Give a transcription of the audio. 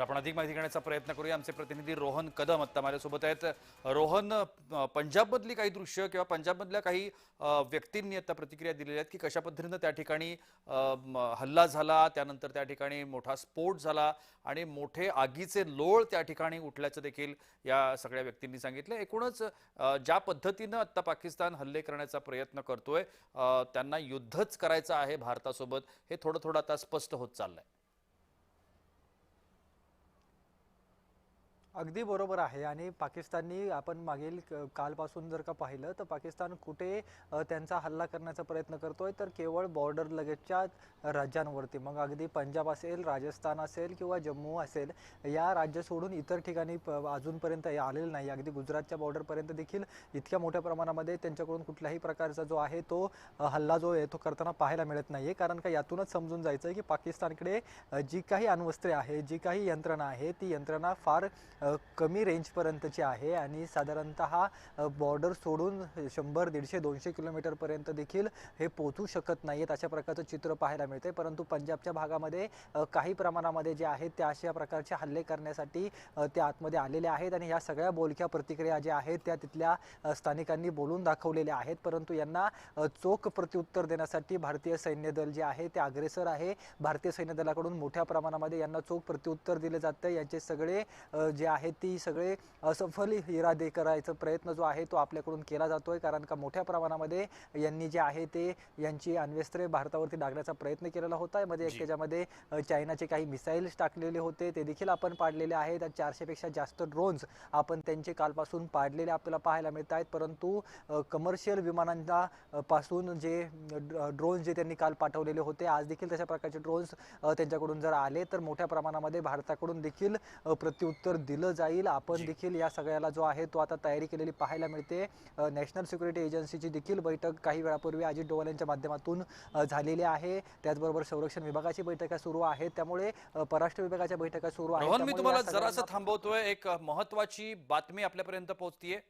आपण अधिक माहिती घेण्याचा प्रयत्न करूया। आमचे प्रतिनिधी रोहन कदम आता माझ्यासोबत आहेत। रोहन, पंजाबमधली काही दृश्य किंवा पंजाबमधल्या काही व्यक्तींनी आता प्रतिक्रिया दिलेल्या आहेत की कशा पद्धतीने त्या ठिकाणी हल्ला झाला, त्यानंतर त्या ठिकाणी मोठा स्फोट झाला आणि मोठे आगीचे लोळ त्या ठिकाणी उठल्याचं देखील या सगळ्या व्यक्तींनी सांगितलं। एकूणच ज्या पद्धतीने आता पाकिस्तान हल्ले करण्याचा प्रयत्न करतोय, त्यांना युद्धच करायचं आहे भारतासोबत, हे थोडं थोडं आता स्पष्ट होत चाललंय। अगदी बरोबर आहे आणि पाकिस्ताननी आपण मागील कालपासून जर का पाहिलं तर पाकिस्तान कुठे त्यांचा हल्ला करण्याचा प्रयत्न करतोय तर केवळ बॉर्डर लगतच्या राज्यांवरती। मग अगदी पंजाब असेल, राजस्थान असेल किंवा जम्मू असेल, या राज्य सोडून इतर ठिकाणी अजूनपर्यंत आलेलं नाही। अगदी गुजरातच्या बॉर्डरपर्यंत देखील इतक्या मोठ्या प्रमाणामध्ये त्यांच्याकडून कुठल्याही प्रकारचा जो आहे तो हल्ला जो आहे तो करताना पाहायला मिळत नाहीये। कारण का यातूनच समजून जायचं की पाकिस्तानकडे जी काही अण्वस्त्रे आहे, जी काही यंत्रणा आहे, ती यंत्रणा फार कमी रेंजपर्यंतची आहे आणि साधारणतः बॉर्डर सोडून 100, 150, 200 किलोमीटरपर्यंत देखील हे पोहोचू शकत नाहीत, अशा प्रकारचं चित्र पाहायला मिळते। परंतु पंजाबच्या भागामध्ये काही प्रमाणामध्ये जे आहेत त्या अशा प्रकारचे हल्ले करण्यासाठी ते आतमध्ये आलेले आहेत आणि ह्या सगळ्या बोलक्या प्रतिक्रिया ज्या आहेत त्या तिथल्या स्थानिकांनी बोलून दाखवलेल्या आहेत। परंतु यांना चोख प्रत्युत्तर देण्यासाठी भारतीय सैन्य दल जे आहे ते अग्रेसर आहे। भारतीय सैन्य दलाकडून मोठ्या प्रमाणामध्ये यांना चोख प्रत्युत्तर दिले जाते। यांचे सगळे जे आहेत ती सगळे असफल इरादे करायचा प्रयत्न जो आहे तो आपल्याकडून केला जातोय। कारण का मोठ्या प्रमाणामध्ये यांनी जे आहे ते यांची अण्वस्त्रे भारतावरती डागण्याचा प्रयत्न केलेला होता। मध्ये एक त्याच्यामध्ये चायनाचे काही मिसाईल्स टाकलेले होते, ते देखील आपण पाडलेले आहेत। 400 पेक्षा जास्त ड्रोन्स आपण त्यांचे कालपासून पाडलेले आपल्याला पाहायला मिळत आहेत। परंतु कमर्शियल विमानांना पासून जे ड्रोन्स जे त्यांनी काल पाठवलेले होते, आज देखील तशा प्रकारचे ड्रोन्स त्यांच्याकडून जर आले तर मोठ्या प्रमाणामध्ये भारताकडून देखील प्रत्युत्तर दिलं जाईल। आपण देखील या सगळ्याला जो आहे तो आता तयारी केलेली पाहायला मिळते। नॅशनल सिक्युरिटी एजन्सीची देखील बैठक काही वेळापूर्वी अजित डोवाल यांच्या माध्यमातून झालेली आहे। त्याचबरोबर संरक्षण विभागाची बैठका सुरू आहेत, त्यामुळे परराष्ट्र विभागाच्या बैठका सुरू आहेत। रोहन, मी तुम्हाला जरासं थांबवतोय। एक महत्त्वाची बातमी आपल्यापर्यंत पोहोचतीये।